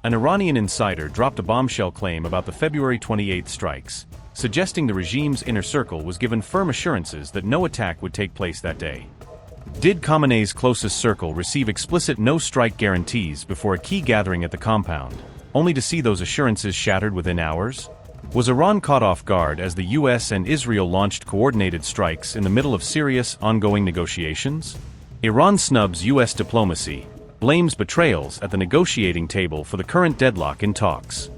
An Iranian insider dropped a bombshell claim about the February 28 strikes, suggesting the regime's inner circle was given firm assurances that no attack would take place that day. Did Khamenei's closest circle receive explicit no-strike guarantees before a key gathering at the compound, only to see those assurances shattered within hours? Was Iran caught off guard as the US and Israel launched coordinated strikes in the middle of serious, ongoing negotiations? Iran snubs US diplomacy, blames betrayals at the negotiating table for the current deadlock in talks.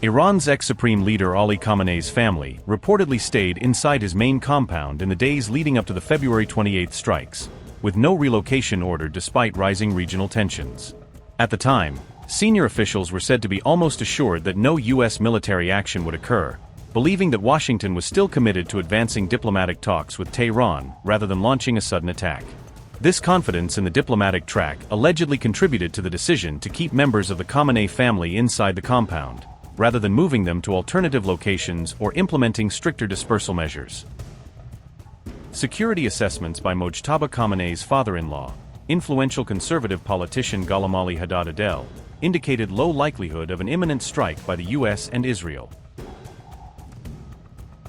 Iran's ex-supreme leader Ali Khamenei's family reportedly stayed inside his main compound in the days leading up to the February 28 strikes, with no relocation order despite rising regional tensions. At the time, senior officials were said to be almost assured that no US military action would occur, believing that Washington was still committed to advancing diplomatic talks with Tehran rather than launching a sudden attack. This confidence in the diplomatic track allegedly contributed to the decision to keep members of the Khamenei family inside the compound, rather than moving them to alternative locations or implementing stricter dispersal measures. Security assessments by Mojtaba Khamenei's father-in-law, influential conservative politician Gholam-Ali Haddad-Adel, indicated low likelihood of an imminent strike by the US and Israel.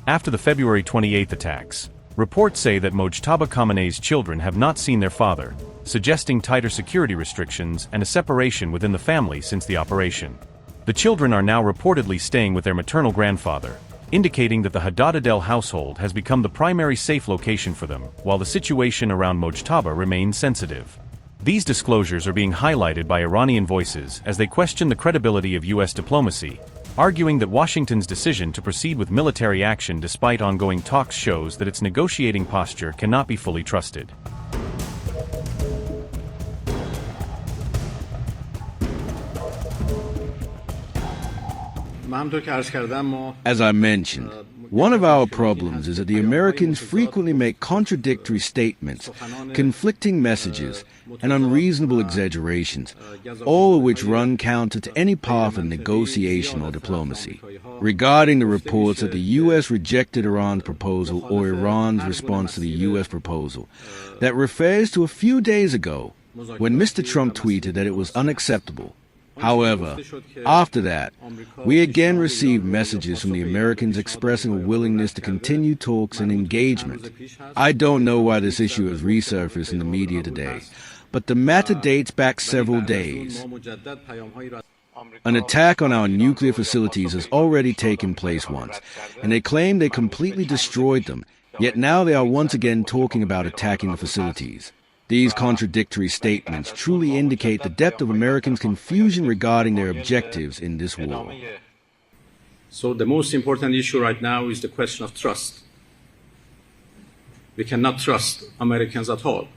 After the February 28 attacks, reports say that Mojtaba Khamenei's children have not seen their father, suggesting tighter security restrictions and a separation within the family since the operation. The children are now reportedly staying with their maternal grandfather, indicating that the Haddad-Adel household has become the primary safe location for them, while the situation around Mojtaba remains sensitive. These disclosures are being highlighted by Iranian voices as they question the credibility of US diplomacy, arguing that Washington's decision to proceed with military action despite ongoing talks shows that its negotiating posture cannot be fully trusted. As I mentioned, one of our problems is that the Americans frequently make contradictory statements, conflicting messages, and unreasonable exaggerations, all of which run counter to any path of negotiation or diplomacy. Regarding the reports that the U.S. rejected Iran's proposal or Iran's response to the U.S. proposal, that refers to a few days ago when Mr. Trump tweeted that it was unacceptable. However, after that, we again received messages from the Americans expressing a willingness to continue talks and engagement. I don't know why this issue has resurfaced in the media today, but the matter dates back several days. An attack on our nuclear facilities has already taken place once, and they claim they completely destroyed them, yet now they are once again talking about attacking the facilities. These contradictory statements truly indicate the depth of Americans' confusion regarding their objectives in this war. So the most important issue right now is the question of trust. We cannot trust Americans at all.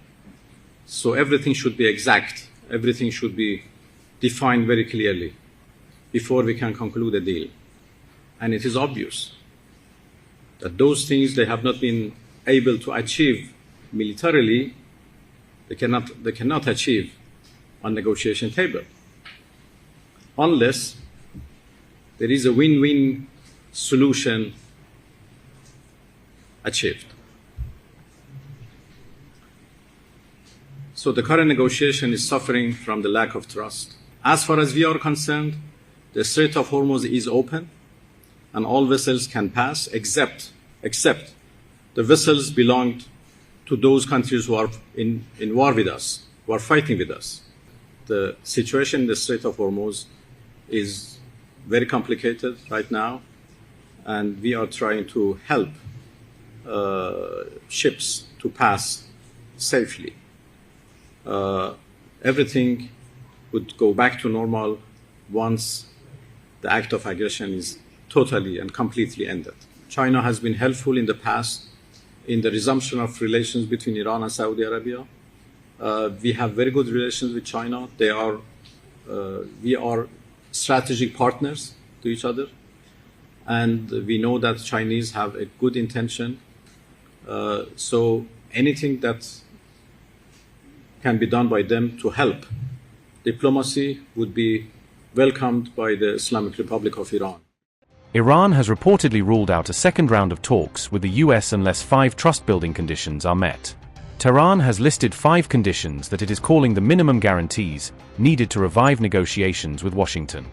So everything should be exact. Everything should be defined very clearly before we can conclude a deal. And it is obvious that those things they have not been able to achieve militarily, they cannot achieve on negotiation table unless there is a win-win solution achieved. So the current negotiation is suffering from the lack of trust. As far as we are concerned, the Strait of Hormuz is open and all vessels can pass except the vessels belonged to those countries who are in war with us, who are fighting with us. The situation in the Strait of Hormuz is very complicated right now, and we are trying to help ships to pass safely. Everything would go back to normal once the act of aggression is totally and completely ended. China has been helpful in the past in the resumption of relations between Iran and Saudi Arabia. We have very good relations with China. We are strategic partners to each other. And we know that Chinese have a good intention. So anything that can be done by them to help diplomacy would be welcomed by the Islamic Republic of Iran. Iran has reportedly ruled out a second round of talks with the US unless 5 trust-building conditions are met. Tehran has listed 5 conditions that it is calling the minimum guarantees needed to revive negotiations with Washington.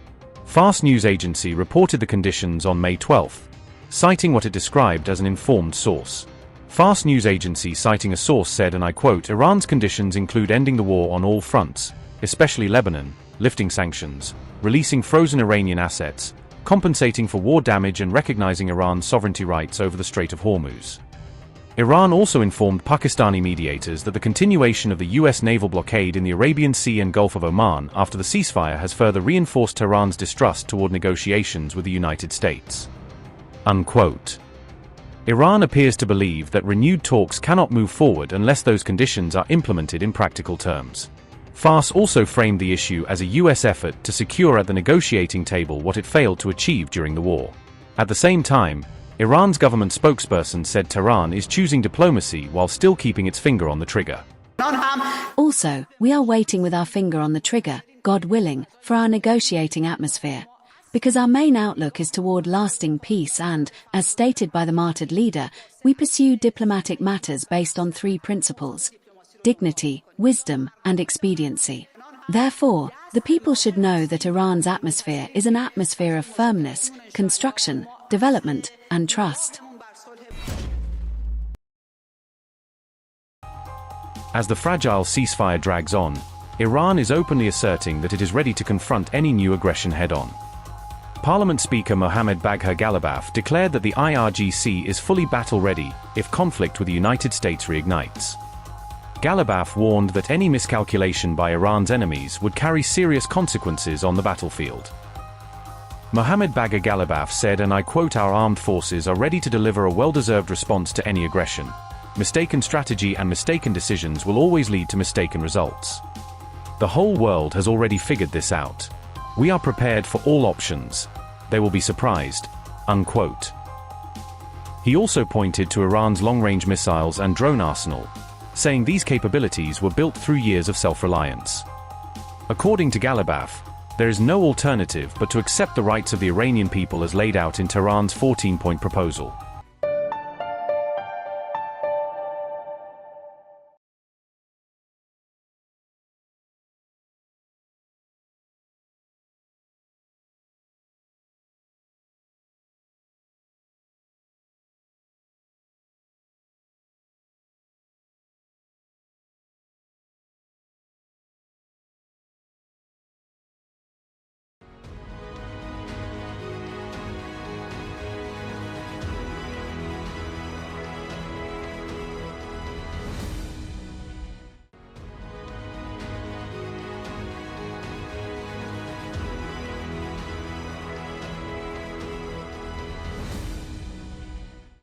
Fars news agency reported the conditions on May 12, citing what it described as an informed source. Fars news agency citing a source said, and I quote, "Iran's conditions include ending the war on all fronts, especially Lebanon, lifting sanctions, releasing frozen Iranian assets, compensating for war damage and recognizing Iran's sovereignty rights over the Strait of Hormuz." Iran also informed Pakistani mediators that the continuation of the US naval blockade in the Arabian Sea and Gulf of Oman after the ceasefire has further reinforced Tehran's distrust toward negotiations with the United States. Unquote. Iran appears to believe that renewed talks cannot move forward unless those conditions are implemented in practical terms. Fars also framed the issue as a US effort to secure at the negotiating table what it failed to achieve during the war. At the same time, Iran's government spokesperson said Tehran is choosing diplomacy while still keeping its finger on the trigger. Also, we are waiting with our finger on the trigger, God willing, for our negotiating atmosphere. Because our main outlook is toward lasting peace and, as stated by the martyred leader, we pursue diplomatic matters based on 3 principles: dignity, wisdom, and expediency. Therefore, the people should know that Iran's atmosphere is an atmosphere of firmness, construction, development, and trust. As the fragile ceasefire drags on, Iran is openly asserting that it is ready to confront any new aggression head-on. Parliament Speaker Mohammad Bagher Ghalibaf declared that the IRGC is fully battle-ready if conflict with the United States reignites. Ghalibaf warned that any miscalculation by Iran's enemies would carry serious consequences on the battlefield. Mohammad Bagher Ghalibaf said, and I quote, "Our armed forces are ready to deliver a well-deserved response to any aggression. Mistaken strategy and mistaken decisions will always lead to mistaken results. The whole world has already figured this out. We are prepared for all options. They will be surprised." Unquote. He also pointed to Iran's long-range missiles and drone arsenal, saying these capabilities were built through years of self-reliance. According to Ghalibaf, there is no alternative but to accept the rights of the Iranian people as laid out in Tehran's 14-point proposal.